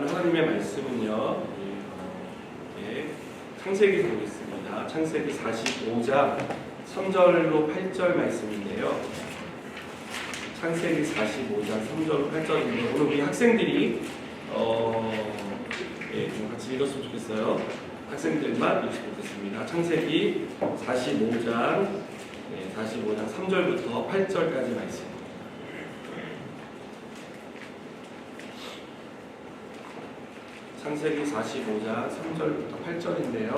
나눌 하나님의 말씀은요, 창세기 보겠습니다. 창세기 45장 3절로 8절 말씀인데요. 창세기 45장 3절로 8절인데 오늘 우리 학생들이 좀 같이 읽었으면 좋겠어요. 학생들만 읽으시면 좋겠습니다. 창세기 45장 3절부터 8절까지 말씀. 창세기 45장 3절부터 8절인데요.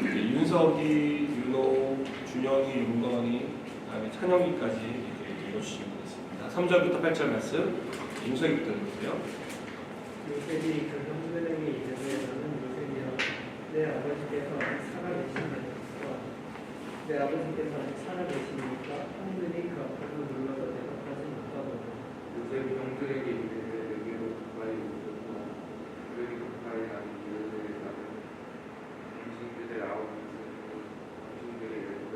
윤석이, 윤호, 준영이, 윤건이, 그다음에 찬영이까지 이렇게 읽어주시면 되겠습니다. 3절부터 8절 말씀 윤석이부터 읽으세요. 요셉이 그 형제에게 이르되 나는 요셉이여 내 아버지께서 살아계시니까 내 아버지께서 살아계시니까 형들이 그 앞에서 눌러서 대답하지 못하더라. 요셉이 형들에게 이르되 내게로 가까이 오셨구나. 그들이 가까이 나니 이르되 나는 당신들의 아버지이시고 당신들의 열조를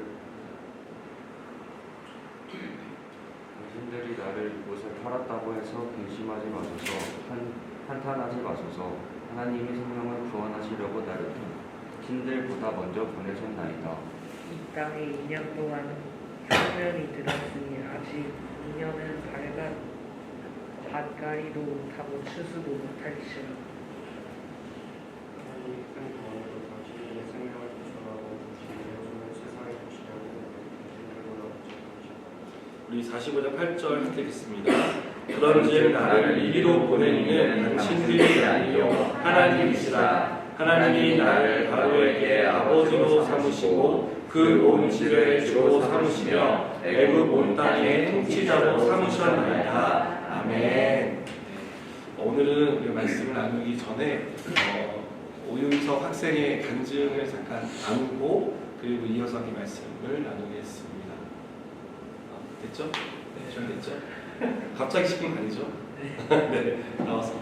당신들이 나를 이곳에 팔았다고 해서 근심하지 마소서. 한탄하지 마소서. 하나님이 생명을 구원하시려고 나를 당신들보다 먼저 보내셨나이다. 이 땅에 2년 동안 흉년이 들었으니 아직 2년은 밭가리도 타고 추수도 못할지라. 하나님이 큰 구원으로 당신들의 생명을 구원하고 당신의 영혼을 세상에 주시려고 당신들보다 먼저 보내셨다. 우리 45장 8절 함께 읽겠습니다. 그런즉 나를 이리로 보낸 이는 당신들이 아니요 하나님이시라. 하나님이 나를 바로에게 아버지로 삼으시고 그 온 지를 주로 삼으시며 애굽 온 땅의 통치자로 삼으셨나이다. 아멘. 오늘은 우리가 말씀을 나누기 전에 오윤석 학생의 간증을 잠깐 나누고 그리고 이어서 이 말씀을 나누겠습니다. 됐죠? 네, 준비됐죠? 갑자기 시킨 거 아니죠? 네, 나와서.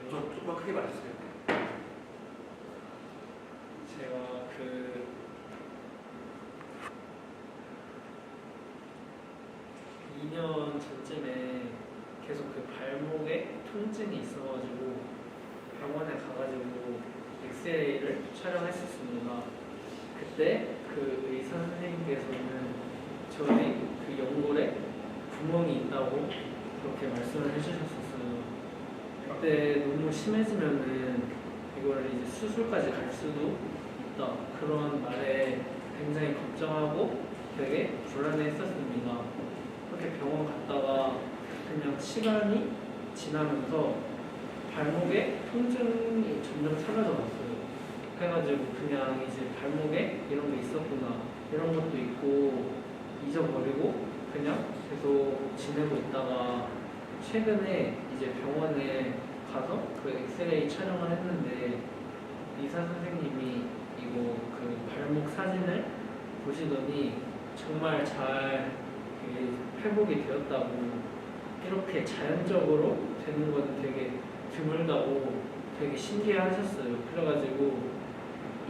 조금만 크게 말해주세요. 제가 그 2년 전쯤에 계속 그 발목에 통증이 있어가지고 병원에 가가지고 엑스레이를 촬영했었습니다. 그때 그 의사 선생님께서는 저희 그 연골에 구멍이 있다고 그렇게 말씀을 해주셨었어요. 그때 너무 심해지면은 이거를 이제 수술까지 갈 수도 있다, 그런 말에 굉장히 걱정하고 되게 불안해했었습니다. 그렇게 병원 갔다가 그냥 시간이 지나면서 발목에 통증이 점점 사라져갔어요. 그래가지고 그냥 이제 발목에 이런 게 있었구나, 이런 것도 있고 잊어버리고 그냥 계속 지내고 있다가 최근에 이제 병원에 가서 그 엑스레이 촬영을 했는데 의사 선생님이 이거 그 발목 사진을 보시더니 정말 잘 회복이 되었다고, 이렇게 자연적으로 되는 건 되게 드물다고 되게 신기해 하셨어요. 그래가지고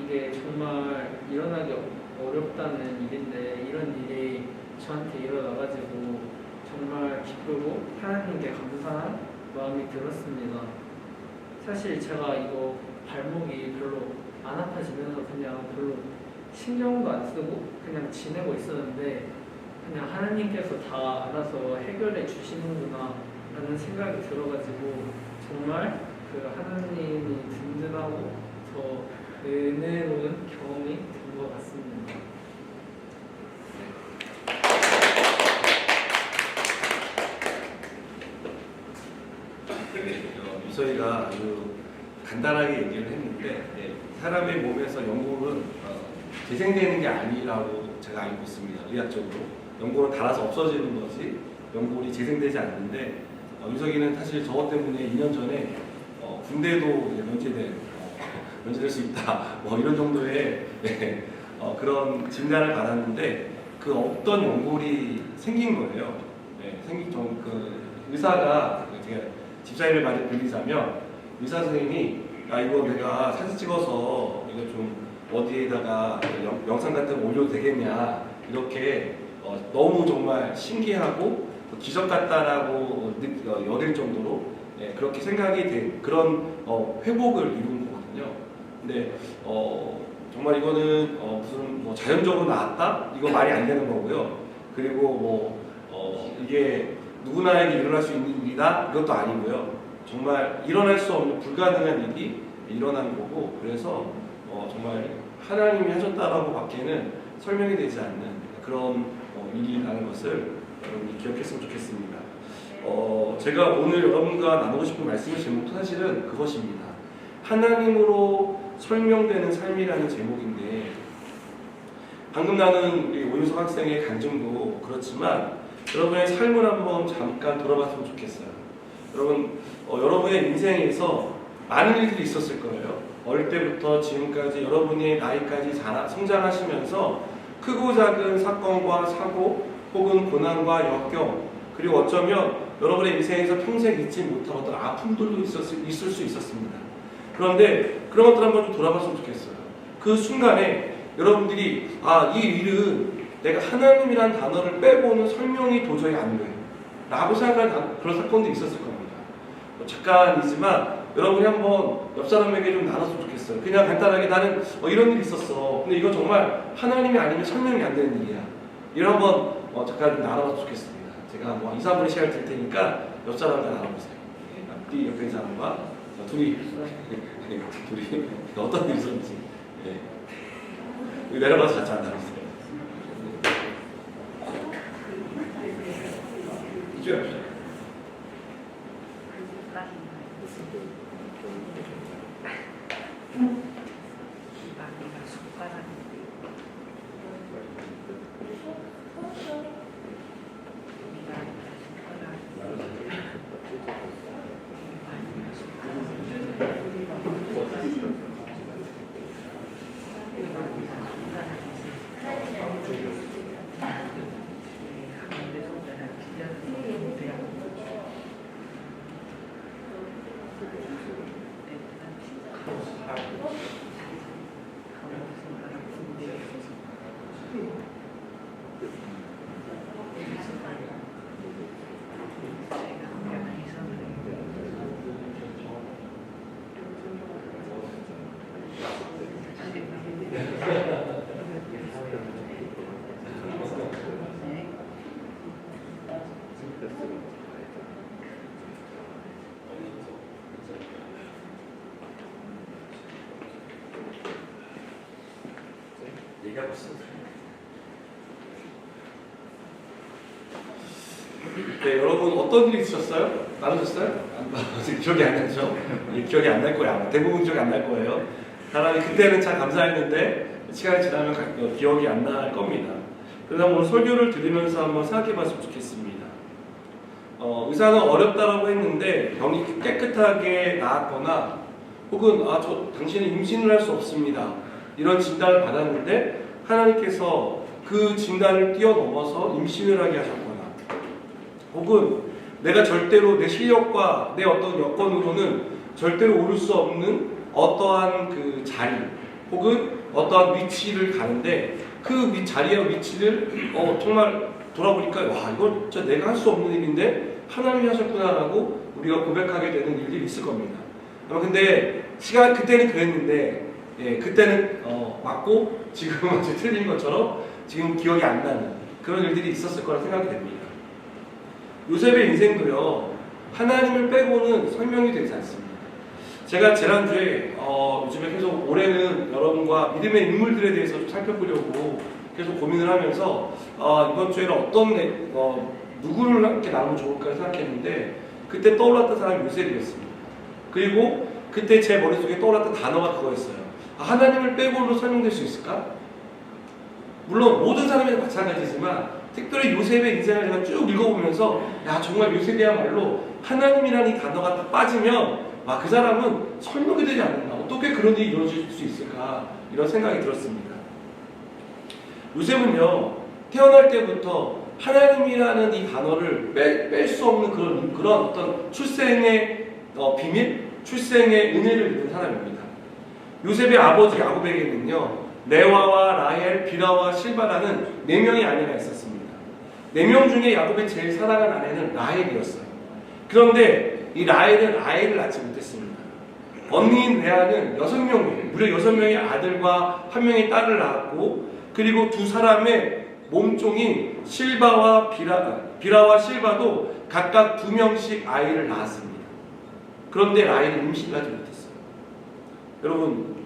이게 정말 일어나기 어렵다는 일인데 이런 일이 저한테 일어나가지고 정말 기쁘고 하나님께 감사한 마음이 들었습니다. 사실 제가 이거 발목이 별로 안 아파지면서 그냥 별로 신경도 안 쓰고 그냥 지내고 있었는데 그냥 하나님께서 다 알아서 해결해 주시는구나 라는 생각이 들어가지고 정말 그 하나님이 든든하고 더 은혜로운 경험이 된 것 같습니다. 유서이가 아주 간단하게 얘기를 했는데 사람의 몸에서 연골은 재생되는 게 아니라고 제가 알고 있습니다. 의학적으로 연골은 닳아서 없어지는 거지 연골이 재생되지 않는데 유석이는 사실 저것 때문에 2년 전에 군대도 면제될 수 있다 뭐 이런 정도의 네, 그런 진단을 받았는데 그 없던 연골이 생긴 거예요. 네, 생긴 그 의사가 제가 집사님의 말을 빌리자면 의사 선생님이 이거 내가 사진 찍어서 이거 좀 어디에다가 영상 같은 거 올려도 되겠냐 이렇게 너무 정말 신기하고 기적 같다라고 여길 정도로 그렇게 생각이 된 그런 회복을 이룬 거거든요. 근데 정말 이거는 무슨 뭐 자연적으로 나았다? 이거 말이 안 되는 거고요. 그리고 이게 누구나에게 일어날 수 있는 일이다? 이것도 아니고요. 정말 일어날 수 없는 불가능한 일이 일어난 거고, 그래서 정말 하나님이 하셨다라고 밖에는 설명이 되지 않는 그런 일이라는 것을 여러분이 기억했으면 좋겠습니다. 제가 오늘 여러분과 나누고 싶은 말씀의 제목도 사실은 그것입니다. 하나님으로 설명되는 삶이라는 제목인데, 방금 나눈 우리 오윤석 학생의 간증도 그렇지만 여러분의 삶을 한번 잠깐 돌아봤으면 좋겠어요. 여러분, 여러분의 인생에서 많은 일들이 있었을 거예요. 어릴 때부터 지금까지 여러분의 나이까지 성장하시면서 크고 작은 사건과 사고 혹은 고난과 역경, 그리고 어쩌면 여러분의 인생에서 평생 잊지 못할 어떤 아픔들도 있을 수 있었습니다. 그런데 그런 것들 한번 좀 돌아봤으면 좋겠어요. 그 순간에 여러분들이 이 일은 내가 하나님이라는 단어를 빼고는 설명이 도저히 안 돼 라고 생각하는 그런 사건도 있었을 겁니다. 잠깐이지만 여러분이 한번 옆 사람에게 좀 나눴으면 좋겠어요. 그냥 간단하게 나는 이런 일이 있었어. 근데 이거 정말 하나님이 아니면 설명이 안 되는 일이야. 이걸 한번 잠깐 좀 나눠봤으면 좋겠습니다. 제가 2, 3분의 시간을 드릴 테니까 옆 사람과 나눠보세요. 앞뒤 옆에 있는 사람과 둘이 어떤 일이 있었는지 내려가서 같이 앉아보세요. 이쪽에 합시다. 네, 여러분 어떤 일이 있으셨어요? 나누셨어요? 기억이 안 나죠? 기억이 안 날 거야. 대부분 기억이 안 날 거예요. 사람이 그때는 참 감사했는데 시간이 지나면 기억이 안 날 겁니다. 그래서 오늘 설교를 들으면서 한번 생각해봤으면 좋겠습니다. 의사는 어렵다라고 했는데 병이 깨끗하게 나았거나 혹은 당신은 임신을 할 수 없습니다. 이런 진단을 받았는데 하나님께서 그 진단을 뛰어넘어서 임신을 하게 하셨거나 혹은 내가 절대로 내 실력과 내 어떤 여건으로는 절대로 오를 수 없는 어떠한 그 자리 혹은 어떠한 위치를 가는데 그 자리와 위치를 정말 돌아보니까 이건 진짜 내가 할 수 없는 일인데 하나님이 하셨구나라고 우리가 고백하게 되는 일들이 있을 겁니다. 근데 그때는 그랬는데 그때는 맞고 지금은 틀린 것처럼 지금 기억이 안 나는 그런 일들이 있었을 거라 생각이 됩니다. 요셉의 인생도요, 하나님을 빼고는 설명이 되지 않습니다. 제가 지난주에 요즘에 계속 올해는 여러분과 믿음의 인물들에 대해서 좀 살펴보려고 계속 고민을 하면서 이번 주에는 누구를 함께 나누면 좋을까 생각했는데 그때 떠올랐던 사람이 요셉이었습니다. 그리고 그때 제 머릿속에 떠올랐던 단어가 그거였어요. 하나님을 빼고는 설명될 수 있을까? 물론 모든 사람이 마찬가지지만 특별히 요셉의 인생을 제가 쭉 읽어보면서 정말 요셉이야말로 하나님이라는 이 단어가 딱 빠지면 그 사람은 설명이 되지 않는다. 어떻게 그런 일이 이루어질 수 있을까 이런 생각이 들었습니다. 요셉은요 태어날 때부터 하나님이라는 이 단어를 뺄 수 없는 그런 어떤 출생의 비밀, 출생의 은혜를 믿는 사람입니다. 요셉의 아버지 야곱에게는요 레와와 라헬, 빌하와 실바라는 4명의 아내가 있었습니다. 4명 중에 야곱의 제일 사랑하는 아내는 라헬이었어요. 그런데 이 라헬은 아이를 낳지 못했습니다. 언니인 레아는 무려 6명의 아들과 1명의 딸을 낳았고, 그리고 두 사람의 몸종인 빌하와 실바도 각각 2명씩 아이를 낳았습니다. 그런데 라헬은 임신하지 못했어요. 여러분,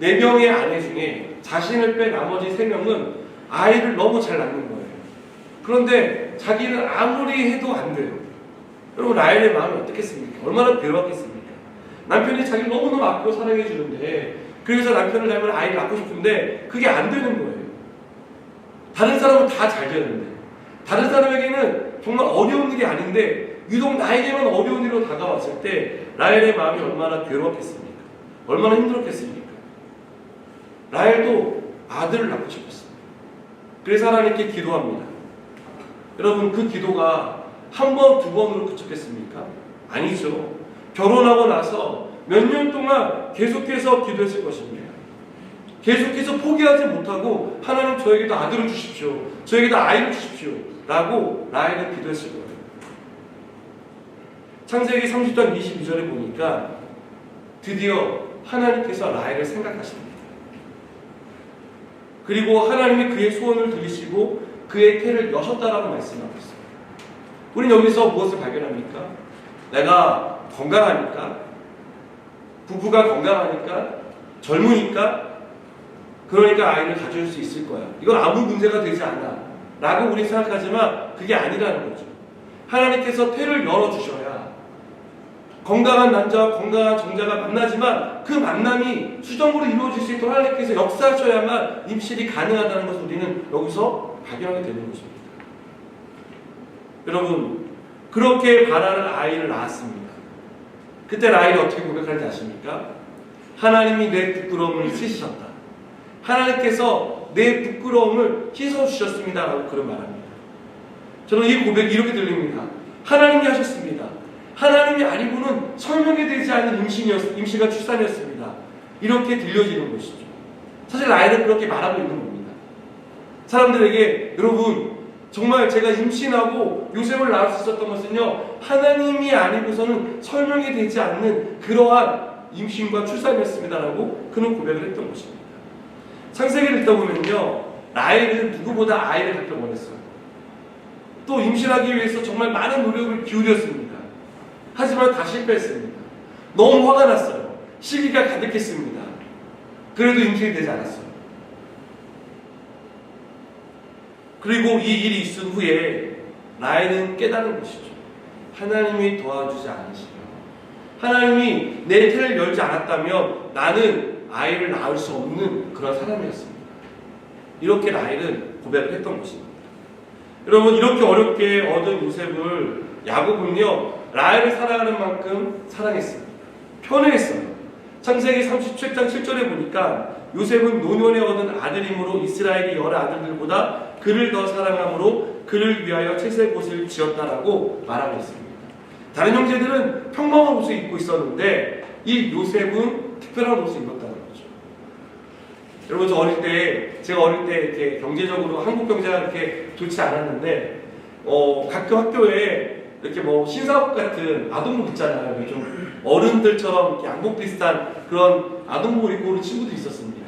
4명의 아내 중에 자신을 뺀 나머지 3명은 아이를 너무 잘 낳는 거예요. 그런데 자기는 아무리 해도 안 돼요. 여러분, 라헬의 마음이 어떻겠습니까? 얼마나 괴로웠겠습니까? 남편이 자기를 너무너무 아끼고 사랑해 주는데, 그래서 남편을 닮은 아이를 낳고 싶은데 그게 안 되는 거예요. 다른 사람은 다 잘 되는데, 다른 사람에게는 정말 어려운 일이 아닌데 유독 나에게만 어려운 일로 다가왔을 때 라헬의 마음이 얼마나 괴로웠겠습니까? 얼마나 힘들었겠습니까? 라헬도 아들을 낳고 싶었습니다. 그래서 하나님께 기도합니다. 여러분, 그 기도가 한 번, 두 번으로 그쳤겠습니까? 아니죠. 결혼하고 나서 몇 년 동안 계속해서 기도했을 것입니다. 계속해서 포기하지 못하고 하나님 저에게도 아들을 주십시오, 저에게도 아이를 주십시오 라고 라헬은 기도했을 거예요. 창세기 30장 22절에 보니까 드디어 하나님께서 라헬을 생각하십니다. 그리고 하나님이 그의 소원을 들으시고 그의 태를 여셨다라고 말씀하고 있어요. 우리는 여기서 무엇을 발견합니까? 내가 건강하니까, 부부가 건강하니까, 젊으니까, 그러니까 아이를 가질 수 있을 거야, 이건 아무 문제가 되지 않아 라고 우리 생각하지만 그게 아니라는 거죠. 하나님께서 태를 열어주셔야 건강한 남자와 건강한 정자가 만나지만 그 만남이 수정으로 이루어질 수 있도록 하나님께서 역사하셔야만 임신이 가능하다는 것을 우리는 여기서 발견하게 되는 것입니다. 여러분, 그렇게 바라는 아이를 낳았습니다. 그때 라헬이 어떻게 고백하는지 아십니까? 하나님이 내 부끄러움을 씻으셨다, 하나님께서 내 부끄러움을 씻어주셨습니다 라고 그런 말합니다. 저는 이 고백이 이렇게 들립니다. 하나님이 하셨습니다. 하나님이 아니고는 설명이 되지 않는 임신과 출산이었습니다. 이렇게 들려지는 것이죠. 사실 라헬은 그렇게 말하고 있는 겁니다. 사람들에게, 여러분, 정말 제가 임신하고 요셉을 낳을 수 있었던 것은요, 하나님이 아니고서는 설명이 되지 않는 그러한 임신과 출산이었습니다라고 그는 고백을 했던 것입니다. 창세기를 읽다 보면요, 라헬은 누구보다 아이를 갖길 원했어요. 또 임신하기 위해서 정말 많은 노력을 기울였습니다. 하지만 다 실패했습니다. 너무 화가 났어요. 시기가 가득했습니다. 그래도 임신이 되지 않았어요. 그리고 이 일이 있은 후에 라헬은 깨달은 것이죠. 하나님이 도와주지 않으시면, 하나님이 내 태를 열지 않았다면 나는 아이를 낳을 수 없는 그런 사람이었습니다. 이렇게 라헬은 고백을 했던 것입니다. 여러분, 이렇게 어렵게 얻은 요셉을 야곱은요, 라헬을 사랑하는 만큼 사랑했습니다. 편애했어요. 창세기 37장 7절에 보니까 요셉은 노년에 얻은 아들이므로 이스라엘의 여러 아들들보다 그를 더 사랑함으로 그를 위하여 채색 옷을 지었다라고 말하고 있습니다. 다른 형제들은 평범한 옷을 입고 있었는데 이 요셉은 특별한 옷을 입었다는 거죠. 여러분, 제가 어릴 때 이렇게 경제적으로 한국 경제가 그렇게 좋지 않았는데 가끔 학교에 이렇게 뭐 신사복 같은 아동복 있잖아요. 좀 어른들처럼 이렇게 양복 비슷한 그런 아동복을 입고 오는 친구들이 있었습니다.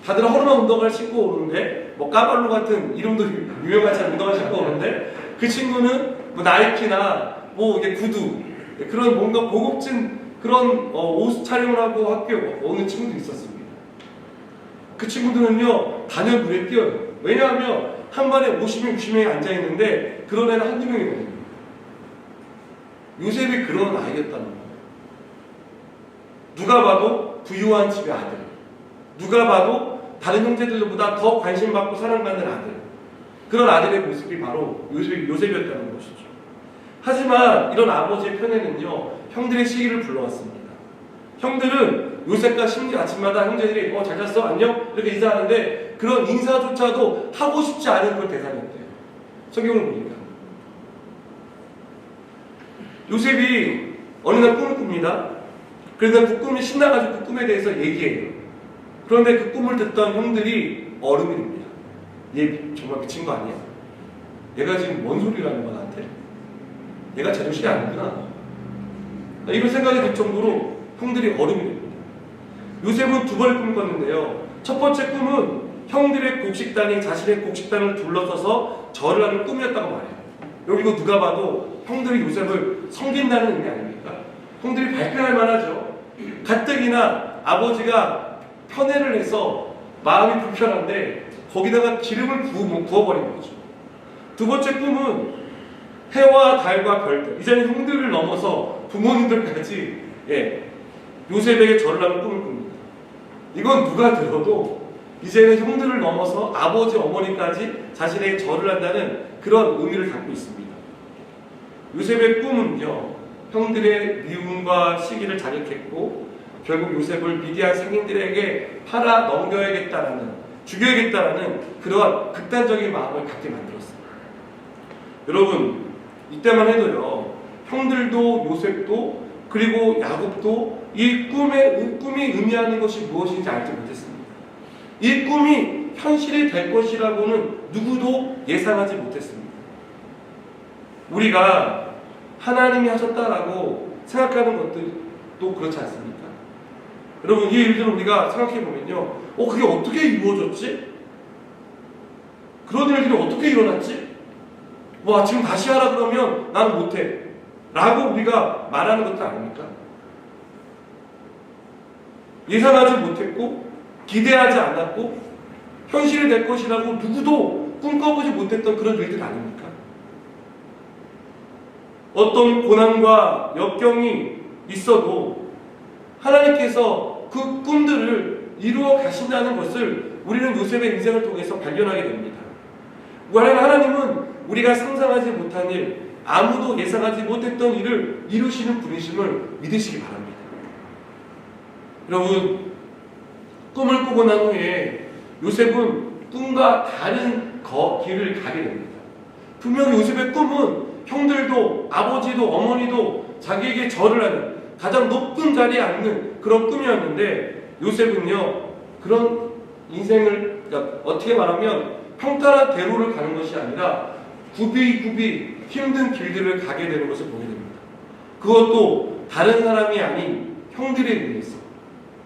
다들 허름한 운동화를 신고 오는데, 뭐 까발로 같은 이름도 유명하지 않은 운동화 신고 오는데, 그 친구는 뭐 나이키나 뭐 이게 구두, 그런 뭔가 고급진 그런 옷 촬영을 하고 학교에 오는 친구들이 있었습니다. 그 친구들은요, 단연 눈에 띄어요. 왜냐하면 한 반에 50명, 60명이 앉아있는데 그런 애는 한두 명이거든요. 요셉이 그런 아이였다는 거예요. 누가 봐도 부유한 집의 아들, 누가 봐도 다른 형제들보다 더 관심받고 사랑받는 아들, 그런 아들의 모습이 바로 요셉이었다는 것이죠. 하지만 이런 아버지의 편애는요, 형들의 시기를 불러왔습니다. 형들은 요셉과 심지어 아침마다 형제들이 잘 잤어? 안녕? 이렇게 인사하는데 그런 인사조차도 하고 싶지 않은 그런 대상이었대요. 성경을 보니까. 요셉이 어느 날 꿈을 꿉니다. 그래서 그 꿈이 신나가지고 그 꿈에 대해서 얘기해요. 그런데 그 꿈을 듣던 형들이 얼음이 됩니다. 얘 정말 미친 거 아니야? 얘가 지금 뭔 소리를 하는 거야 나한테? 얘가 제정신이 아니구나. 이런 생각이 들 정도로 형들이 얼음이 됩니다. 요셉은 두 번의 꿈을 꿨는데요. 첫 번째 꿈은 형들의 곡식단이 자신의 곡식단을 둘러서서 절을 하는 꿈이었다고 말해요. 여기도 누가 봐도 형들이 요셉을 섬긴다는 의미 아닙니까? 형들이 발끈할 만하죠. 가뜩이나 아버지가 편애를 해서 마음이 불편한데 거기다가 기름을 부어버린 거죠. 두 번째 꿈은 해와 달과 별들, 이제는 형들을 넘어서 부모님들까지 요셉에게 절을 하는 꿈을 꿉니다. 이건 누가 들어도 이제는 형들을 넘어서 아버지, 어머니까지 자신에게 절을 한다는 그런 의미를 담고 있습니다. 요셉의 꿈은요, 형들의 미움과 시기를 자극했고 결국 요셉을 미디안 상인들에게 팔아 넘겨야겠다라는, 죽여야겠다라는 그러한 극단적인 마음을 갖게 만들었습니다. 여러분, 이때만 해도요, 형들도 요셉도 그리고 야곱도 이 꿈이 의미하는 것이 무엇인지 알지 못했습니다. 이 꿈이 현실이 될 것이라고는 누구도 예상하지 못했습니다. 우리가 하나님이 하셨다라고 생각하는 것들도 그렇지 않습니까? 여러분, 이 일들을 우리가 생각해 보면요, 그게 어떻게 이루어졌지? 그런 일들이 어떻게 일어났지? 지금 다시 하라 그러면 나는 못해 라고 우리가 말하는 것들 아닙니까? 예상하지 못했고 기대하지 않았고 현실이 될 것이라고 누구도 꿈꿔보지 못했던 그런 일들 아닙니까? 어떤 고난과 역경이 있어도 하나님께서 그 꿈들을 이루어 가신다는 것을 우리는 요셉의 인생을 통해서 발견하게 됩니다. 하나님은 우리가 상상하지 못한 일, 아무도 예상하지 못했던 일을 이루시는 분이심을 믿으시기 바랍니다. 여러분, 꿈을 꾸고 난 후에 요셉은 꿈과 다른 길을 가게 됩니다. 분명히 요셉의 꿈은 형들도 아버지도 어머니도 자기에게 절을 하는 가장 높은 자리에 앉는 그런 꿈이었는데, 요셉은요, 그런 인생을, 어떻게 말하면 평탄한 대로를 가는 것이 아니라 굽이 힘든 길들을 가게 되는 것을 보게 됩니다. 그것도 다른 사람이 아닌 형들에 의해서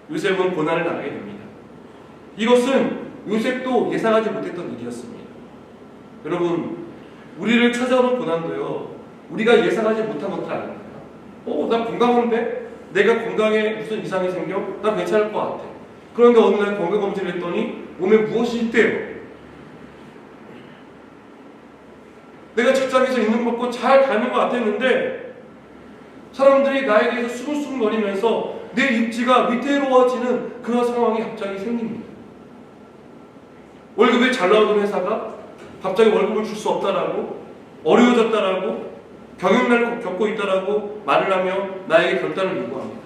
요셉은 고난을 당하게 됩니다. 이것은 요셉도 예상하지 못했던 일이었습니다. 여러분, 우리를 찾아오는 고난도요, 우리가 예상하지 못한 것들 아닙니까? 나 건강한데? 내가 건강에 무슨 이상이 생겨? 나 괜찮을 것 같아. 그런데 어느 날 건강검진을 했더니 몸에 무엇이 있대요. 내가 직장에서 있는 거 먹고 잘 가는 것 같았는데 사람들이 나에 대해서 수근수근거리면서 내 입지가 위태로워지는 그런 상황이 갑자기 생깁니다. 월급이 잘 나오던 회사가 갑자기 월급을 줄 수 없다라고, 어려워졌다라고, 경영난을 겪고 있다라고 말을 하며 나에게 결단을 요구합니다.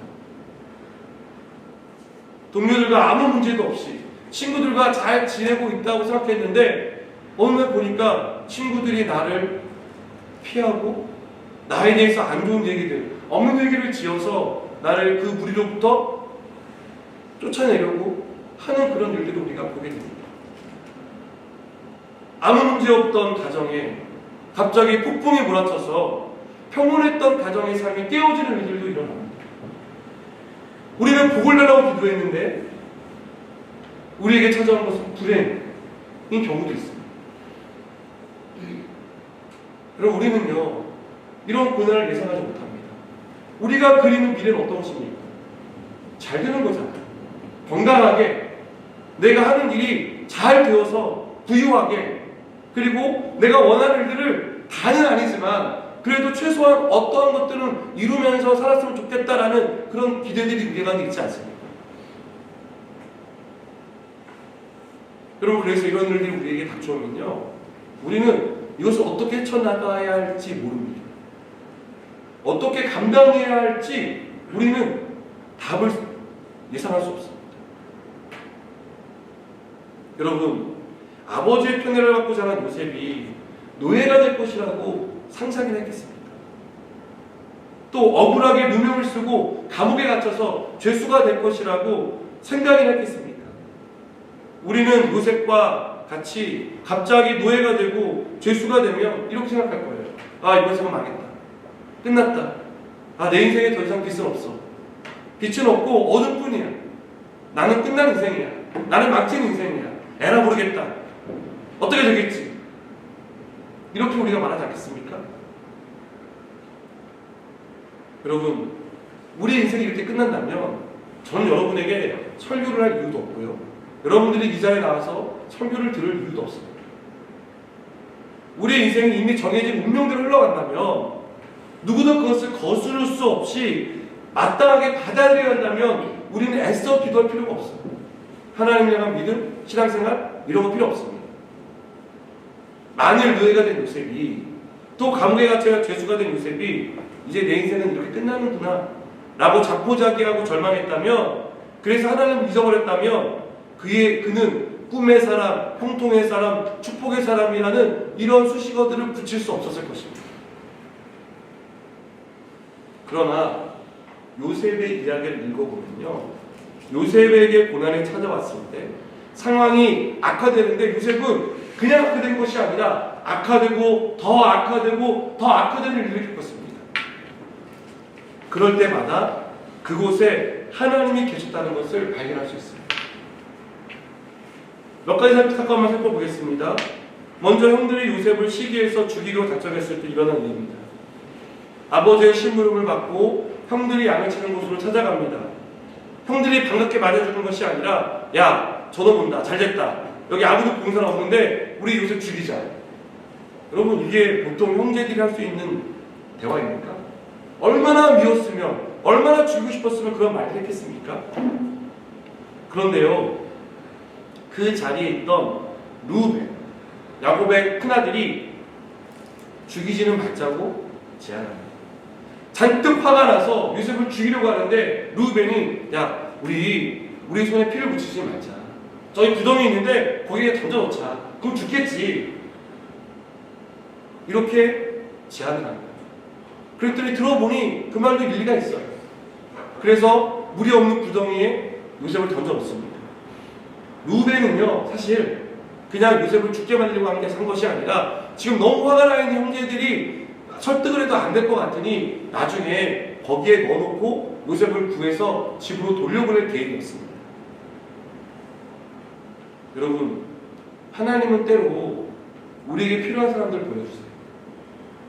동료들과 아무 문제도 없이 친구들과 잘 지내고 있다고 생각했는데 어느 날 보니까 친구들이 나를 피하고 나에 대해서 안 좋은 얘기들, 없는 얘기를 지어서 나를 그 무리로부터 쫓아내려고 하는 그런 일들을 우리가 보게 됩니다. 아무 문제 없던 가정에 갑자기 폭풍이 몰아쳐서 평온했던 가정의 삶이 깨어지는 일들도 일어납니다. 우리는 복을 달라고 기도했는데 우리에게 찾아온 것은 불행인 경우도 있습니다. 그럼 우리는요, 이런 고난을 예상하지 못합니다. 우리가 그리는 미래는 어떤 것입니까? 잘 되는 거잖아요. 건강하게 내가 하는 일이 잘 되어서 부유하게, 그리고 내가 원하는 일들을 다는 아니지만 그래도 최소한 어떠한 것들은 이루면서 살았으면 좋겠다라는 그런 기대들이 우리 가운데 있지 않습니까? 여러분, 그래서 이런 일들이 우리에게 닥쳐오면요, 우리는 이것을 어떻게 헤쳐나가야 할지 모릅니다. 어떻게 감당해야 할지 우리는 답을 예상할 수 없습니다. 여러분, 아버지의 편애를 받고 자란 요셉이 노예가 될 것이라고 상상이나 했겠습니까? 또 억울하게 누명을 쓰고 감옥에 갇혀서 죄수가 될 것이라고 생각이나 했겠습니까? 우리는 요셉과 같이 갑자기 노예가 되고 죄수가 되면 이렇게 생각할 거예요. 아, 이번 생은 망했다. 끝났다. 아, 내 인생에 더 이상 빛은 없어. 빛은 없고 어둠뿐이야. 나는 끝난 인생이야. 나는 막힌 인생이야. 에라 모르겠다. 어떻게 되겠지? 이렇게 우리가 말하지 않겠습니까? 여러분, 우리 인생이 이렇게 끝난다면 저는 여러분에게 설교를 할 이유도 없고요. 여러분들이 이 자리에 나와서 설교를 들을 이유도 없습니다. 우리의 인생이 이미 정해진 운명대로 흘러간다면 누구도 그것을 거스를 수 없이 마땅하게 받아들여야 한다면 우리는 애써 기도할 필요가 없어요. 하나님을 향한 믿음, 신앙생활 이런 거 필요 없습니다. 만일 노예가 된 요셉이 또 감옥에 갇혀 죄수가 된 요셉이 이제 내 인생은 이렇게 끝나는구나 라고 자포자기하고 절망했다면, 그래서 하나님을 잊어버렸다면 그는 꿈의 사람, 형통의 사람, 축복의 사람이라는 이런 수식어들을 붙일 수 없었을 것입니다. 그러나 요셉의 이야기를 읽어보면요, 요셉에게 고난이 찾아왔을 때 상황이 악화되는데 요셉은 그냥 악화된 것이 아니라 악화되고 더 악화되고 더 악화되는 일을 겪었습니다. 그럴 때마다 그곳에 하나님이 계셨다는 것을 발견할 수 있습니다. 몇 가지 사건만 살펴보겠습니다. 먼저 형들이 요셉을 시기해서 죽이기로 작정했을 때 일어난 일입니다. 아버지의 심부름을 받고 형들이 양을 치는 곳으로 찾아갑니다. 형들이 반갑게 맞아주는 것이 아니라, 야, 저놈 온다, 잘됐다, 여기 아무도 본 사람 없는데 우리 요셉 죽이자. 여러분, 이게 보통 형제들이 할 수 있는 대화입니까? 얼마나 미웠으면, 얼마나 죽이고 싶었으면 그런 말을 했겠습니까? 그런데요, 그 자리에 있던 루벤, 야곱의 큰아들이 죽이지는 말자고 제안합니다. 잔뜩 화가 나서 요셉을 죽이려고 하는데 루벤이, 야, 우리 손에 피를 묻히지 말자. 저기 구덩이 있는데 거기에 던져놓자. 그럼 죽겠지. 이렇게 제안을 합니다. 그랬더니 들어보니 그 말도 일리가 있어요. 그래서 물이 없는 구덩이에 요셉을 던져놓습니다. 루벤은요, 사실 그냥 요셉을 죽게 만들려고 한 게 산 것이 아니라 지금 너무 화가 나 있는 형제들이 설득을 해도 안 될 것 같으니 나중에 거기에 넣어놓고 요셉을 구해서 집으로 돌려보낼 계획이었습니다. 여러분, 하나님은 때로 우리에게 필요한 사람들을 보내주세요.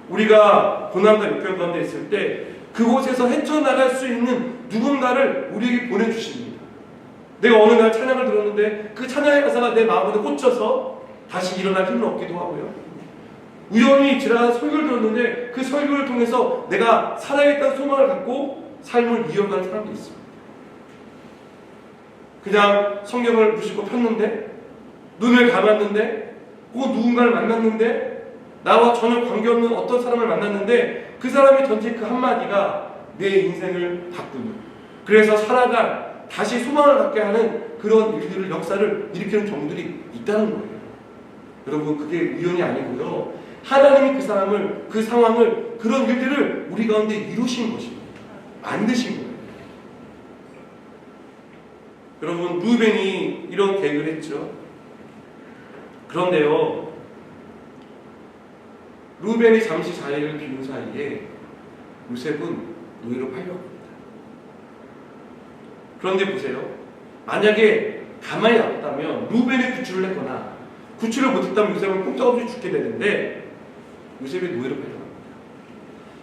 우리가 고난과 역경 가운데 있을 때 그곳에서 헤쳐나갈 수 있는 누군가를 우리에게 보내주십니다. 내가 어느 날 찬양을 들었는데 그 찬양의 가사가 내 마음에 꽂혀서 다시 일어날 힘을 얻기도 하고요. 우연히 지나가서 설교를 들었는데 그 설교를 통해서 내가 살아있다는 소망을 갖고 삶을 이어가는 사람도 있습니다. 그냥 성경을 무심코 폈는데, 눈을 감았는데, 그 누군가를 만났는데, 나와 전혀 관계없는 어떤 사람을 만났는데 그 사람이 던진 그 한마디가 내 인생을 바꾸는, 그래서 살아갈, 다시 소망을 갖게 하는 그런 일들을, 역사를 일으키는 경우들이 있다는 거예요. 여러분, 그게 우연이 아니고요, 하나님이 그 사람을, 그 상황을, 그런 일들을 우리 가운데 이루신 것입니다. 만드신 거예요. 여러분, 루벤이 이런 계획을 했죠. 그런데요, 루벤이 잠시 자리를 비운 사이에 요셉은 노예로 팔려갑니다. 그런데 보세요. 만약에 가만히 놔뒀다면 루벤이 구출을 했거나 구출을 못했다면 요셉은 꼼짝없이 죽게 되는데 요셉이 노예로 팔려갑니다.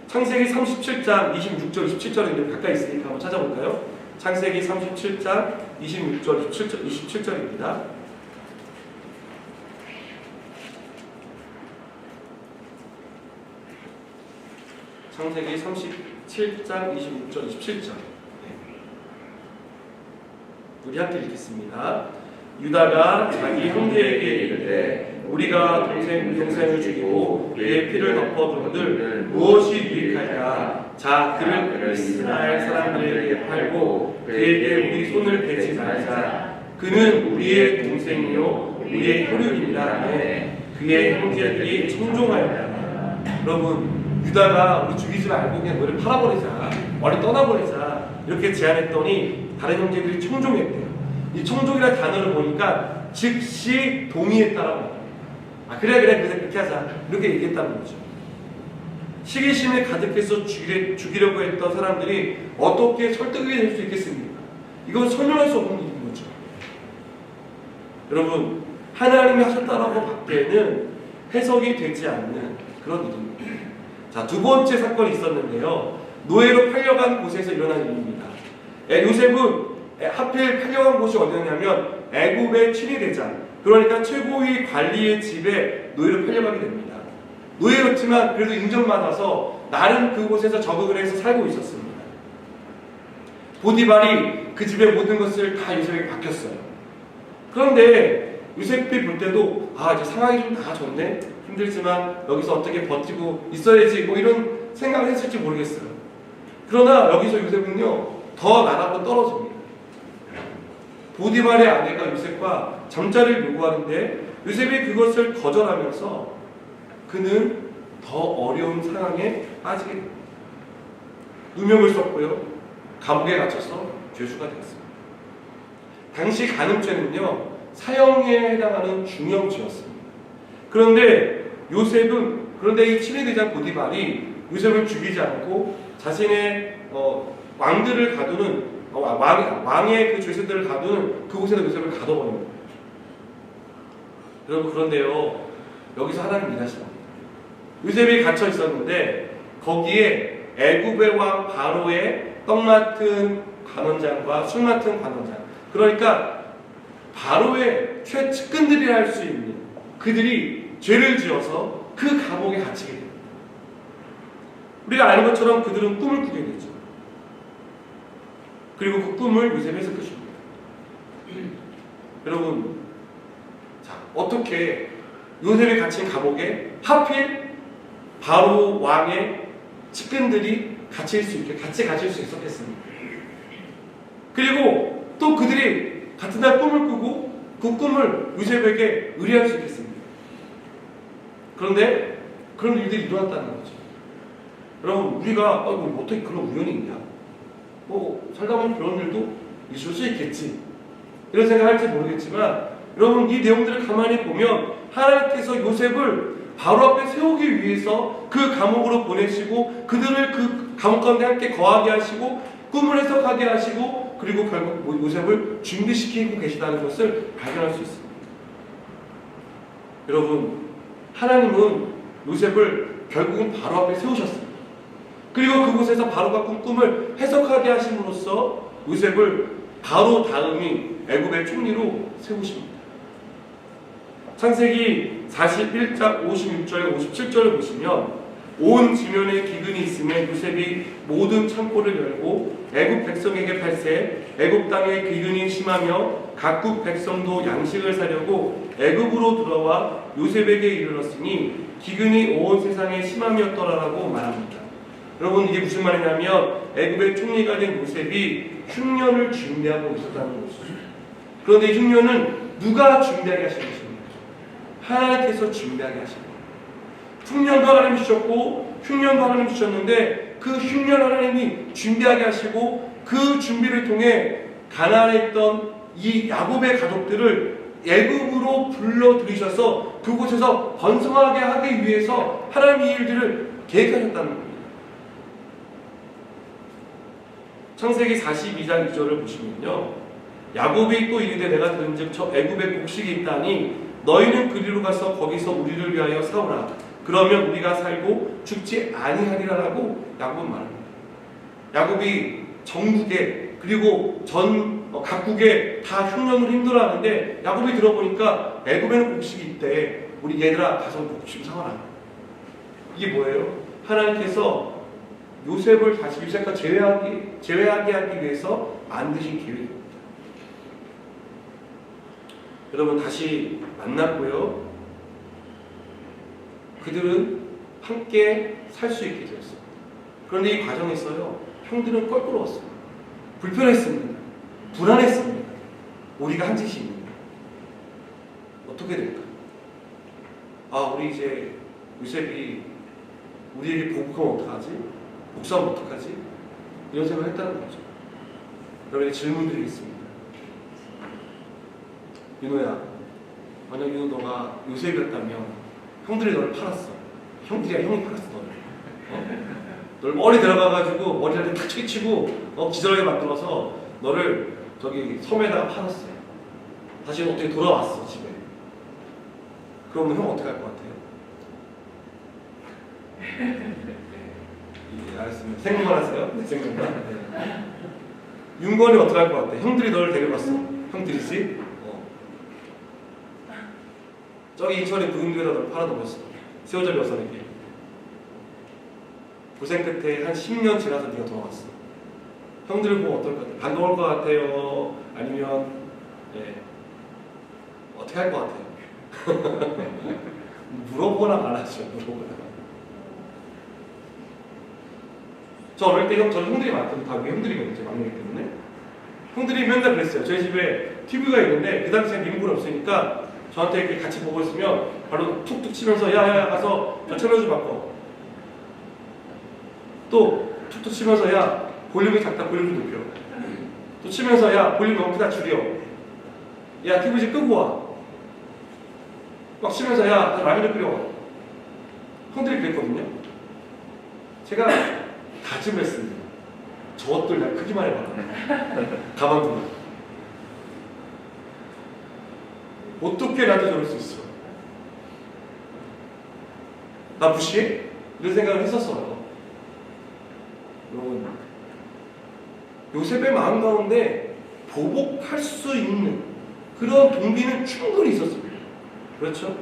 창세기 37장 26절 27절인데 가까이 있으니까 한번 찾아볼까요? 창세기 37장 26절 27절입니다. 창세기 37장 26절 27절. 우리 함께 읽겠습니다. 유다가 자기 형제에게 이르되 우리가 동생을 죽이고 그의 피를 덮어둔들 무엇이 유익할까? 자, 그를 이스라엘 사람들에게 팔고 그에게 우리 손을 대지 말자. 그는 우리의 동생이요 우리의 혈육이니라. 그의 형제들이 청종하였다. 여러분, 유다가 우리 죽이지 말고 그냥 너를 팔아버리자, 머리 떠나버리자 이렇게 제안했더니 다른 형제들이 청종했대요. 이 청종이라는 단어를 보니까 즉시 동의했다라고 해요. 그래 그렇게 하자 이렇게 얘기했다는 거죠. 시기심에 가득해서 죽이려고 했던 사람들이 어떻게 설득이 될 수 있겠습니까? 이건 설명할 수 없는 일인 거죠. 여러분, 하나님이 하셨다라고 밖에는 해석이 되지 않는 그런 일입니다. 자, 두 번째 사건이 있었는데요. 노예로 팔려간 곳에서 일어난 일입니다. 요셉은 하필 팔려간 곳이 어디였냐면 애굽의 친위대장, 그러니까 최고위 관리의 집에 노예로 팔려가게 됩니다. 노예였지만 그래도 인정받아서 나름 그곳에서 적응을 해서 살고 있었습니다. 보디발이 그 집의 모든 것을 다 요셉에게 맡겼어요. 그런데 요셉이 볼 때도 이제 상황이 좀 나아졌네, 힘들지만 여기서 어떻게 버티고 있어야지 뭐 이런 생각을 했을지 모르겠어요. 그러나 여기서 요셉은요 더 나라로 떨어집니다. 보디발의 아내가 요셉과 잠자리를 요구하는데 요셉이 그것을 거절하면서 그는 더 어려운 상황에 빠지게 됩니다. 누명을 썼고요, 감옥에 갇혀서 죄수가 되었습니다. 당시 간음죄는요 사형에 해당하는 중형죄였습니다. 그런데 이 친위대장 보디발이 요셉을 죽이지 않고 자신의 왕들을 가두는 왕의 그 죄수들을 가두는 그곳에서 요셉을 가둬버린 거예요. 여러분, 그런데요 여기서 하나님 일하시는 겁니다. 요셉이 갇혀 있었는데 거기에 애굽의 왕 바로의 떡 맡은 관원장과 술 맡은 관원장, 그러니까 바로의 최측근들이라 할 수 있는 그들이 죄를 지어서 그 감옥에 갇히게 됩니다. 우리가 아는 것처럼 그들은 꿈을 꾸게 되죠. 그리고 그 꿈을 요셉이 해석해 줍니다. 여러분, 자, 어떻게 요셉이 갇힌 감옥에 하필 바로 왕의 측근들이 같이 갇힐 수 있었겠습니까? 그리고 또 그들이 같은 날 꿈을 꾸고 그 꿈을 요셉에게 의뢰할 수 있겠습니까? 그런데 그런 일들이 일어났다는 거죠. 여러분, 우리가 어떻게 그런 우연이 있냐, 살다 보면 그런 일도 있을 수 있겠지 이런 생각할지 모르겠지만, 여러분 이 내용들을 가만히 보면 하나님께서 요셉을 바로 앞에 세우기 위해서 그 감옥으로 보내시고 그들을 그 감옥 가운데 함께 거하게 하시고 꿈을 해석하게 하시고 그리고 결국 요셉을 준비시키고 계시다는 것을 발견할 수 있습니다. 여러분, 하나님은 요셉을 결국은 바로 앞에 세우셨습니다. 그리고 그곳에서 바로가 꾼 꿈을 해석하게 하심으로써 요셉을 바로 다음이 애굽의 총리로 세우십니다. 창세기 41장 56절 57절을 보시면 온 지면에 기근이 있으면 요셉이 모든 창고를 열고 애굽 백성에게 팔세 애굽 땅에 기근이 심하며 각국 백성도 양식을 사려고 애굽으로 돌아와 요셉에게 이르렀으니 기근이 온 세상에 심함이었더라라고 말합니다. 여러분, 이게 무슨 말이냐면 애굽의 총리가 된 요셉이 흉년을 준비하고 있었다는 것이죠. 그런데 이 흉년은 누가 준비하게 하신 것입니까? 하나님께서 준비하게 하신 거예요. 풍년도 하나님 주셨고 흉년도 하나님 주셨는데 그 흉년 하나님이 준비하게 하시고 그 준비를 통해 가나안에 있던 이 야곱의 가족들을 애굽으로 불러들이셔서 그곳에서 번성하게 하기 위해서 하나님이 이 일들을 계획하셨다는 겁니다. 창세기 42장 2절을 보시면요, 야곱이 또 이르되 내가 들은즉 저 애굽에 곡식이 있다니 너희는 그리로 가서 거기서 우리를 위하여 사오라. 그러면 우리가 살고 죽지 아니하리라라고 야곱은 말합니다. 야곱이 전국에 그리고 전 각국에 다 흉년으로 힘들어하는데 야곱이 들어보니까 애굽에는 곡식이 있대. 우리 얘들아 가서 곡식 사와라. 이게 뭐예요? 하나님께서 요셉을 다시 요셉과 제외하게 하기 위해서 만드신 계획입니다. 여러분, 다시 만났고요. 그들은 함께 살 수 있게 되었습니다. 그런데 이 과정에서요, 형들은 껄끄러웠어요. 불편했습니다. 불안했습니다. 우리가 한 짓이 있는데 어떻게 될까? 우리 이제 요셉이 우리에게 보복하면 어떡하지? 복수하면 어떡하지? 이런 생각을 했다는 거죠. 여러분에게 질문 드리겠습니다. 윤호야, 만약 윤호 너가 요셉이었다면 형들이 너를 팔았어. 형들이야, 형이 팔았어 너를. 너를 머리 들어가가지고 머리를 탁 치고 기절하게 만들어서 너를 저기 섬에다가 팔았어. 다시 어떻게 돌아왔어 집에. 그러면 형 어떻게 할 것 같아요? 예, 알겠습니다. 생각만 하세요. 네, 생각만. 네. 윤건이 어떻게 할 것 같아? 형들이 너를 데려갔어. 형들이지? 저기 인천에 부흥교회에다 너를 팔아넘겼어. 세월절 여선에게. 고생 끝에 한 10년 지나서 네가 돌아왔어. 형들을 보면 어떨 것 같아? 반가울 것 같아요? 아니면 어떻게 할 것 같아요? 물어보거나 말하죠. 물어보거나. 저 어릴 때 저는 형들이 많거든요. 다 형들이거든요. 제 막내이기 때문에. 형들이 맨날 그랬어요. 저희 집에 TV가 있는데 그 당시에 리모컨이 없으니까 저한테 이렇게 같이 보고 있으면 바로 툭툭 치면서 야야야 가서 저 채널 좀 바꿔. 또 툭툭 치면서 야 볼륨이 작다 볼륨 좀 높여. 또 치면서 야 볼륨 너무 크다 줄여. 야 TV 좀 끄고 와. 막 치면서 야 라면을 끓여. 형들이 그랬거든요. 제가 다짐했습니다. 저것들 날 크기만 해봐라. 가만두고. 어떻게 나한테 저럴 수 있어? 나 무시해? 이런 생각을 했었어요. 여러분, 요셉의 마음 가운데 보복할 수 있는 그런 동기는 충분히 있었습니다. 그렇죠?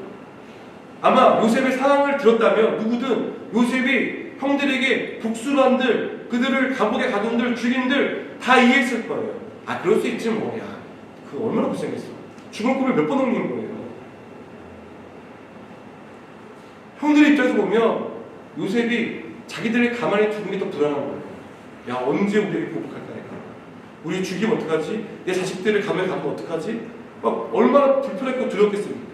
아마 요셉의 상황을 들었다면 누구든 요셉이 형들에게 복수를 한들 그들을 감옥에 가둔들 죽인들 다 이해했을 거예요. 그럴 수 있지 뭐. 야, 그 얼마나 고생했어. 죽을 꿈을 몇 번 넘긴 거예요. 형들의 입장에서 보면 요셉이 자기들을 가만히 두는 게 더 불안한 거예요. 야, 언제 우리에게 보복할까 내가. 우리 죽이면 어떡하지? 내 자식들을 감옥에 가면 어떡하지? 막 얼마나 불편했고 두렵겠습니까?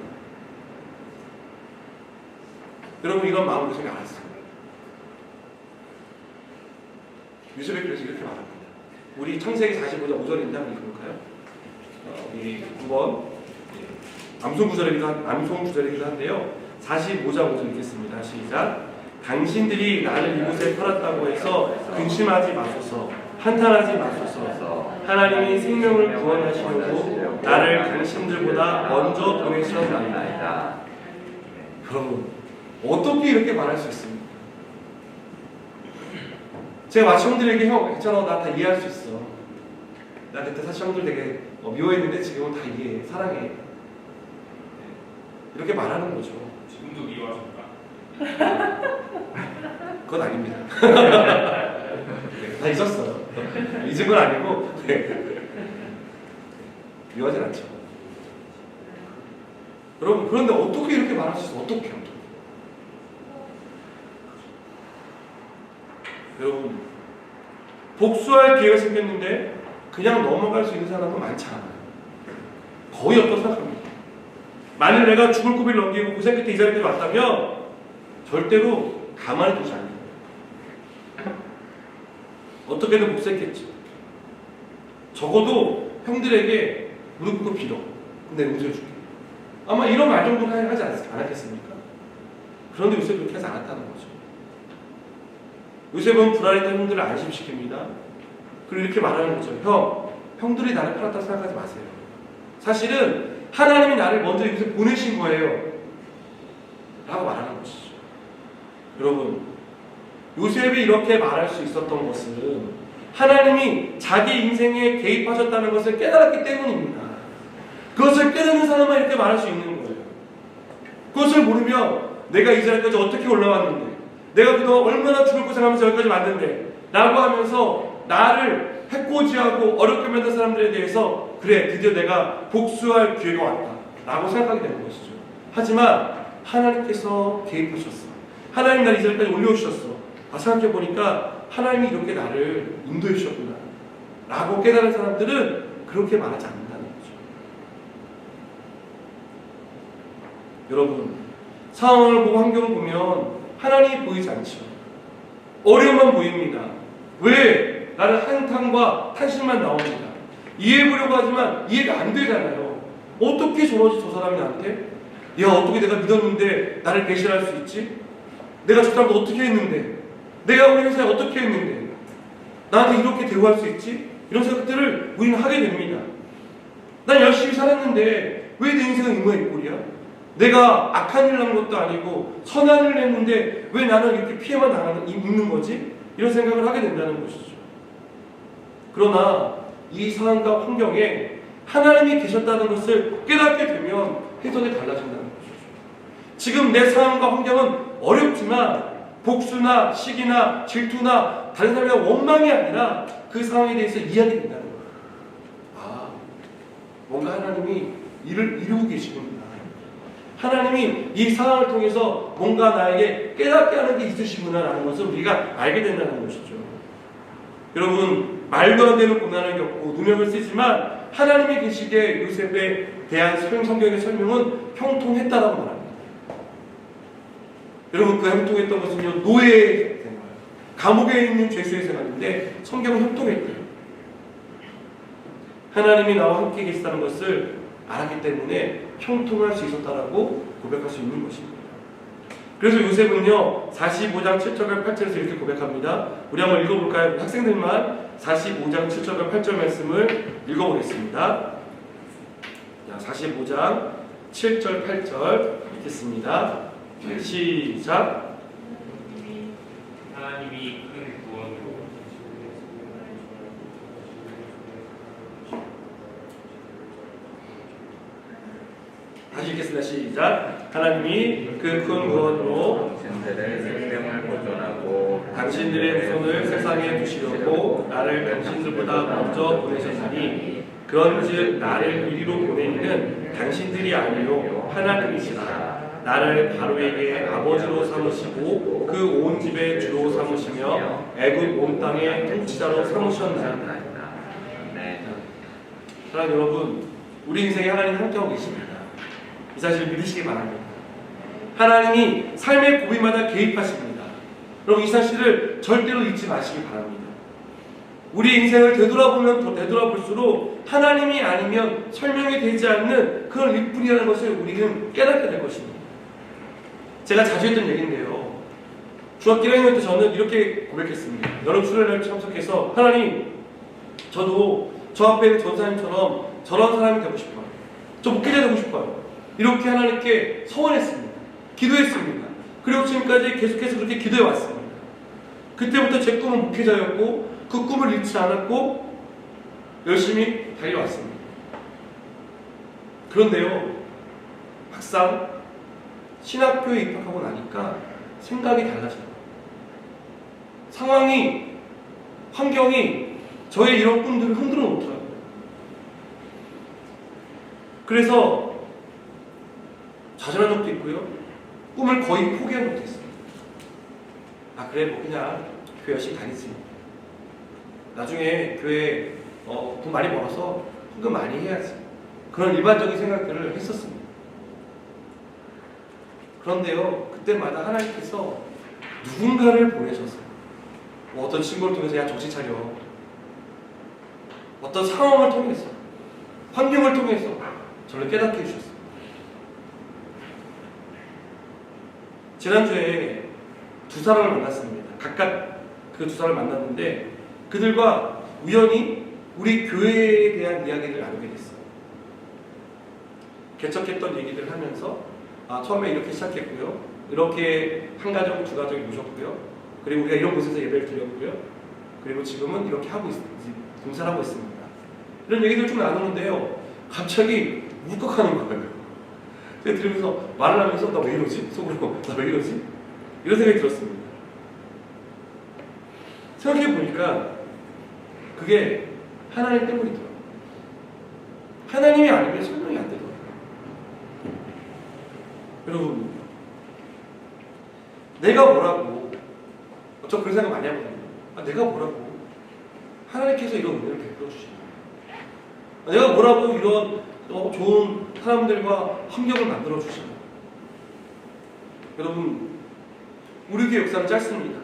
여러분, 이런 마음을 요셉이 알았어요. 요셉이 그래서 이렇게 말합니다. 우리 창세기 45장 5절인데 한번 읽어볼까요? 우리 한번 암송 구절이기도 한데요. 45장 5절 읽겠습니다. 시작. 당신들이 나를 이곳에 팔았다고 해서 근심하지 마소서. 한탄하지 마소서. 하나님이 생명을 구원하시려고 나를 당신들보다 먼저 보내셨나이다. 여러분, 어떻게 이렇게 말할 수 있습니까? 제가 마치 형들에게 형 괜찮아 나 다 이해할 수 있어. 나 그때 사실 형들 되게 미워했는데 지금은 다 이해해. 사랑해. 이렇게 말하는 거죠. 지금도 미워하십니까? 그건 아닙니다. 다 잊었어요. 잊은 건 아니고 미워하진 않죠. 여러분, 그런데 어떻게 이렇게 말할 수 있어요? 어떻게? 여러분, 복수할 기회가 생겼는데 그냥 넘어갈 수 있는 사람은 많지 않아요. 거의 없다고 생각합니다. 만일 내가 죽을 고비를 넘기고 고생 끝에 이 자리까지 왔다면 절대로 가만히 두지 않는 거예요. 어떻게든 복수했겠지. 적어도 형들에게 무릎 꿇고 빌어. 근데 용서해줄게. 아마 이런 말 정도는 하지 않았겠습니까? 그런데 요셉이 그렇게 하지 않았다는 거죠. 요셉은 불안했던 형들을 안심시킵니다. 그리고 이렇게 말하는 거죠. 형들이 나를 팔았다고 생각하지 마세요. 사실은 하나님이 나를 먼저 여기서 보내신 거예요. 라고 말하는 것이죠. 여러분, 요셉이 이렇게 말할 수 있었던 것은 하나님이 자기 인생에 개입하셨다는 것을 깨달았기 때문입니다. 그것을 깨닫는 사람만 이렇게 말할 수 있는 거예요. 그것을 모르면 내가 이 자리까지 어떻게 올라왔는데, 내가 그동안 얼마나 죽을 고생하면서 여기까지 왔는데 라고 하면서 나를 해코지하고 어렵게 만든 사람들에 대해서 그래, 드디어 내가 복수할 기회가 왔다 라고 생각하게 되는 것이죠. 하지만 하나님께서 개입하셨어. 하나님 날 이스라엘까지 올려오셨어. 생각해보니까 하나님이 이렇게 나를 인도해 주셨구나 라고 깨달은 사람들은 그렇게 말하지 않는다는 거죠. 여러분, 상황을 보고 환경을 보면 하나님이 보이지 않죠. 어려움만 보입니다. 왜? 나는 한탄과 탄식만 나옵니다. 이해해보려고 하지만 이해가 안 되잖아요. 어떻게 저러지 저 사람이 나한테? 야, 어떻게 내가 믿었는데 나를 배신할 수 있지? 내가 저 사람도 어떻게 했는데? 내가 우리 회사에 어떻게 했는데? 나한테 이렇게 대우할 수 있지? 이런 생각들을 우리는 하게 됩니다. 난 열심히 살았는데 왜 내 인생은 이 모양 이 꼴이야? 내가 악한 일을 한 것도 아니고 선한 일을 했는데 왜 나는 이렇게 피해만 입는 거지? 이런 생각을 하게 된다는 것이죠. 그러나 이 상황과 환경에 하나님이 계셨다는 것을 깨닫게 되면 해석이 달라진다는 것이죠. 지금 내 상황과 환경은 어렵지만 복수나 시기나 질투나 다른 사람에 대한 원망이 아니라 그 상황에 대해서 이해하게 된다는 거예요. 뭔가 하나님이 일을 이루고 계시구나. 하나님이 이 상황을 통해서 뭔가 나에게 깨닫게 하는 게 있으시구나라는 것을 우리가 알게 된다는 것이죠. 여러분, 말도 안 되는 고난을 겪고 누명을 쓰지만 하나님이 계시기에 요셉에 대한 성경의 설명은 형통했다라고 말합니다. 여러분, 그 형통했던 것은요, 노예의 생활, 감옥에 있는 죄수의 생활인데 성경은 형통했대요. 하나님이 나와 함께 계시다는 것을 알았기 때문에 형통할 수 있었다라고 고백할 수 있는 것입니다. 그래서 요셉은요 45장 7절과 8절에서 이렇게 고백합니다. 우리 한번 읽어볼까요? 학생들만 45장 7절과 8절 말씀을 읽어보겠습니다. 45장 7절 8절 읽겠습니다. 시작. 하나님이 큰 구원으로 다시 읽겠습니다. 시작. 하나님이 그 큰 구원으로 당신들의 생명을 보존하고 당신들의 손을 세상에 두시려고 나를 당신들보다 먼저 보내셨나니 그런즉 나를 이리로 보내기는 당신들이 아니요 하나님이시라. 나를 바로에게 아버지로 삼으시고 그 온 집의 주로 삼으시며 애굽 온 땅의 통치자로 삼으셨나이다. 사랑하는 여러분, 우리 인생에 하나님 함께하고 계십니다. 이 사실을 믿으시기 바랍니다. 하나님이 삶의 고비마다 개입하십니다. 여러분, 이 사실을 절대로 잊지 마시기 바랍니다. 우리 인생을 되돌아보면 더 되돌아볼수록 하나님이 아니면 설명이 되지 않는 그런 일뿐이라는 것을 우리는 깨닫게 될 것입니다. 제가 자주 했던 얘기인데요. 중학교 1학년 때 저는 이렇게 고백했습니다. 여름 수련회를 참석해서 하나님, 저도 저 앞에 있는 전사님처럼 저런 사람이 되고 싶어요. 저 목회자 되고 싶어요. 이렇게 하나님께 소원했습니다. 기도했습니다. 그리고 지금까지 계속해서 그렇게 기도해 왔습니다. 그때부터 제 꿈은 목회자였고 그 꿈을 잃지 않았고 열심히 달려왔습니다. 그런데요, 막상 신학교에 입학하고 나니까 생각이 달라져요. 상황이, 환경이 저의 이런 꿈들을 흔들어 놓더라고요. 그래서 좌절한 적도 있고요. 꿈을 거의 포기한 적도 있어요. 그래, 뭐 그냥 교회 열심히 다니지. 나중에 교회 돈 많이 벌어서 헌금 많이 해야지. 그런 일반적인 생각들을 했었습니다. 그런데요, 그때마다 하나님께서 누군가를 보내셔서 어떤 친구를 통해서 야, 정신 차려. 어떤 상황을 통해서, 환경을 통해서 저를 깨닫게 해주셨어요. 지난주에 두 사람을 만났습니다. 각각 그 두 사람을 만났는데 그들과 우연히 우리 교회에 대한 이야기를 나누게 됐어요. 개척했던 얘기들을 하면서 처음에 이렇게 시작했고요. 이렇게 한 가정, 두 가정이 모셨고요. 그리고 우리가 이런 곳에서 예배를 드렸고요. 그리고 지금은 이렇게 봉사를 하고 있습니다. 이런 얘기들 좀 나누는데요. 갑자기 울컥하는 거예요. 제가 들으면서 말을 하면서 나 왜 이러지? 속으로 나 왜 이러지? 이런 생각이 들었습니다. 생각해보니까 그게 하나님 때문이더라고요. 하나님이 아니면 설명이 안 되더라고요. 여러분, 내가 뭐라고, 저 그런 생각 많이 하거든요. 내가 뭐라고 하나님께서 이런 은혜를 베풀어 주시는 거예요. 내가 뭐라고 이런 좋은 사람들과 환경을 만들어 주시는 거예요. 여러분, 우리 교회 역사는 짧습니다.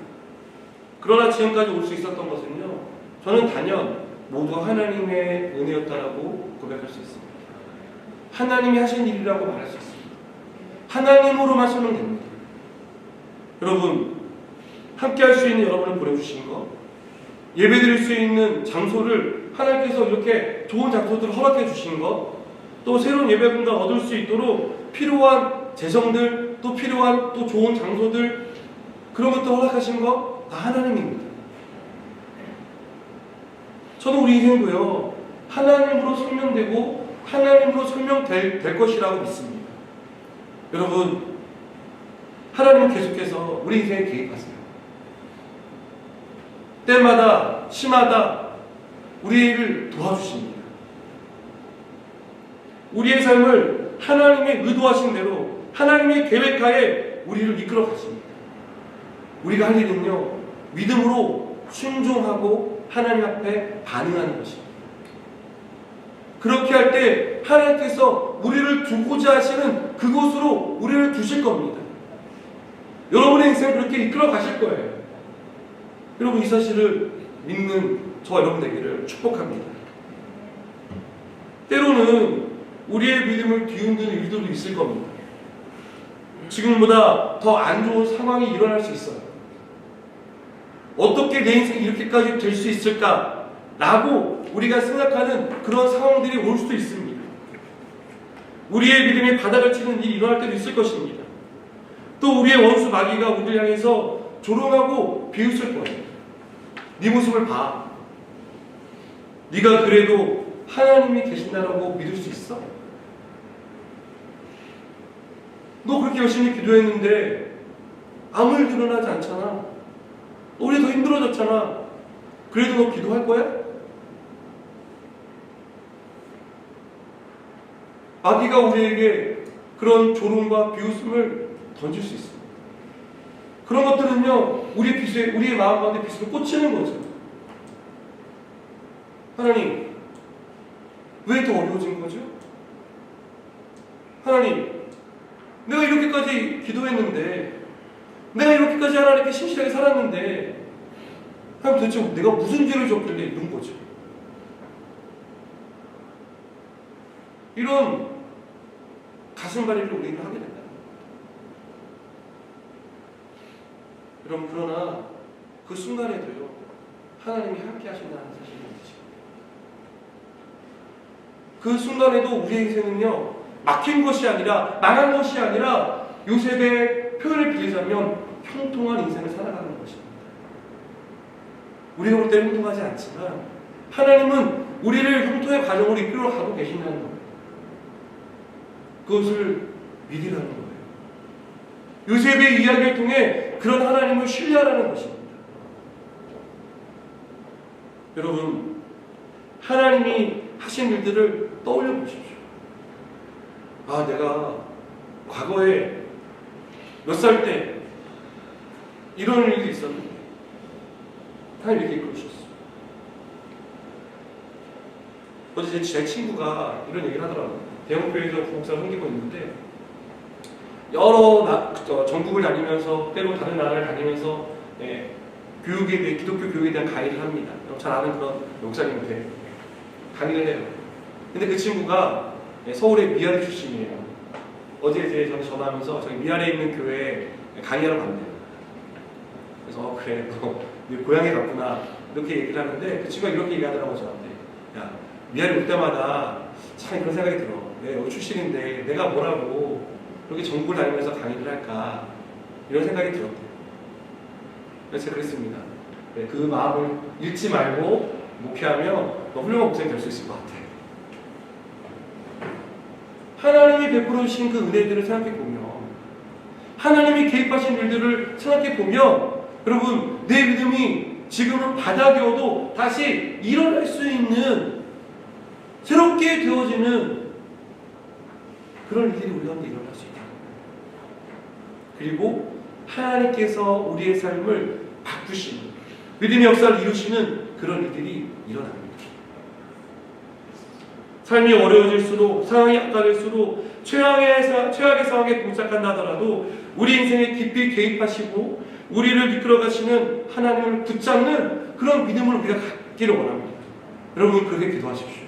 그러나 지금까지 올 수 있었던 것은요, 저는 단연 모두 하나님의 은혜였다라고 고백할 수 있습니다. 하나님이 하신 일이라고 말할 수 있습니다. 하나님으로만 설명됩니다. 여러분, 함께 할 수 있는 여러분을 보내주신 것, 예배 드릴 수 있는 장소를 하나님께서 이렇게 좋은 장소들을 허락해 주신 것, 또 새로운 예배 공간 얻을 수 있도록 필요한 재정들, 또 필요한 또 좋은 장소들, 그런 것들 허락하신 것 다 하나님입니다. 저는 우리 인생도요, 하나님으로 설명되고 하나님으로 설명될 것이라고 믿습니다. 여러분, 하나님은 계속해서 우리 인생에 개입하세요. 때마다 시마다 우리를 도와주십니다. 우리의 삶을 하나님의 의도하신 대로 하나님의 계획하에 우리를 이끌어 가십니다. 우리가 할 일은요, 믿음으로 순종하고 하나님 앞에 반응하는 것입니다. 그렇게 할 때 하나님께서 우리를 두고자 하시는 그곳으로 우리를 두실 겁니다. 여러분의 인생을 그렇게 이끌어 가실 거예요. 여러분, 이 사실을 믿는 저와 여러분 되기를 축복합니다. 때로는 우리의 믿음을 뒤흔드는 일들도 있을 겁니다. 지금보다 더 안 좋은 상황이 일어날 수 있어요. 어떻게 내 인생이 이렇게까지 될 수 있을까? 라고 우리가 생각하는 그런 상황들이 올 수도 있습니다. 우리의 믿음이 바닥을 치는 일이 일어날 때도 있을 것입니다. 또 우리의 원수 마귀가 우리를 향해서 조롱하고 비웃을 거예요. 네 모습을 봐. 네가 그래도 하나님이 계신다라고 믿을 수 있어? 너 그렇게 열심히 기도했는데 아무 일도 일어나지 않잖아. 우리 더 힘들어졌잖아. 그래도 너 기도할 거야? 마귀가 우리에게 그런 조롱과 비웃음을 던질 수 있습니다. 그런 것들은요, 우리의 마음 가운데 빗으로 꽂히는 거죠. 하나님, 왜 더 어려워진 거죠? 하나님, 내가 이렇게까지 기도했는데, 내가 이렇게까지 하나님께 신실하게 살았는데, 하나님 도대체 내가 무슨 죄를 졌길래 이런 거죠? 이런 가슴앓이를 우리는 하게 된다. 여러분, 그러나 그 순간에도요, 하나님이 함께 하신다는 사실을 믿으십니다. 그 순간에도 우리의 인생은요, 막힌 것이 아니라, 망한 것이 아니라, 요셉의 표현을 빌리자면 형통한 인생을 살아가는 것입니다. 우리가 볼 때는 형통하지 않지만 하나님은 우리를 형통의 과정으로 이끌어 가고 계신다는 겁니다. 그것을 믿으라는 거예요. 요셉의 이야기를 통해 그런 하나님을 신뢰하라는 것입니다. 여러분, 하나님이 하신 일들을 떠올려 보십시오. 아, 내가 과거에 몇 살 때 이런 일이 있었는데 하나님 이렇게 이끌으셨어요. 어제 제 친구가 이런 얘기를 하더라고요. 대형교회에서 부목사를 섬기고 있는데 여러 전국을 다니면서 때로 다른 나라를 다니면서 교육에 대해, 기독교 교육에 대한 강의를 합니다. 잘 아는 그런 목사님한테 강의를 해요. 근데 그 친구가 서울의 미아리 출신이에요. 어제 이제 저한테 전화하면서 저기 미아리에 있는 교회에 강의하러 간대요. 그래서 그래, 너 고향에 갔구나 이렇게 얘기를 하는데 그 친구가 이렇게 얘기하더라고 저한테. 야, 미아리 올 때마다 참 그런 생각이 들어. 내가 여기 출신인데 내가 뭐라고 그렇게 전국을 다니면서 강의를 할까 이런 생각이 들었대요. 그래서 제가 그랬습니다. 네, 그 마음을 잃지 말고 목회하면 너 훌륭한 목사님 될 수 있을 것 같아. 하나님이 베풀어 주신 그 은혜들을 생각해 보면, 하나님이 개입하신 일들을 생각해 보면, 여러분, 내 믿음이 지금은 바닥이어도 다시 일어날 수 있는, 새롭게 되어지는 그런 일들이 우리 가운데 일어날 수 있다. 그리고 하나님께서 우리의 삶을 바꾸시는, 믿음의 역사를 이루시는 그런 일들이 일어납니다. 삶이 어려워질수록, 상황이 악화될수록, 최악의 상황에 도착한다 하더라도 우리 인생에 깊이 개입하시고 우리를 이끌어 가시는 하나님을 붙잡는 그런 믿음을 우리가 갖기를 원합니다. 여러분, 그렇게 기도하십시오.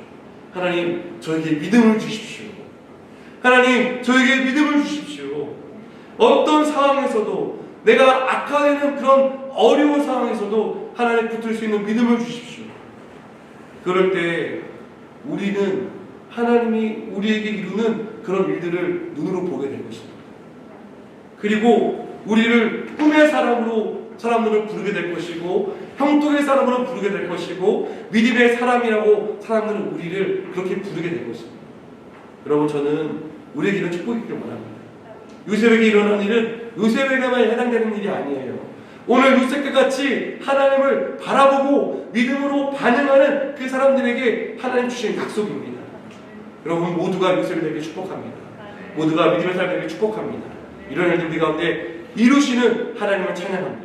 하나님, 저에게 믿음을 주십시오. 하나님, 저에게 믿음을 주십시오. 어떤 상황에서도, 내가 악화되는 그런 어려운 상황에서도 하나님 붙들 수 있는 믿음을 주십시오. 그럴 때 우리는 하나님이 우리에게 이루는 그런 일들을 눈으로 보게 될 것입니다. 그리고 우리를 꿈의 사람들을 부르게 될 것이고, 형통의 사람으로 부르게 될 것이고, 믿음의 사람이라고 사람들은 우리를 그렇게 부르게 될 것입니다. 여러분, 저는 우리에게 이런 축복이 있기를 원합니다. 요셉에게 일어난 일은 요셉에게만 해당되는 일이 아니에요. 오늘 요셉과 같이 하나님을 바라보고 믿음으로 반응하는 그 사람들에게 하나님 주신 약속입니다. 여러분, 모두가 요셉이 되길 축복합니다. 모두가 믿음의 삶을 되길 축복합니다. 이런 일들 우리 가운데 이루시는 하나님을 찬양합니다.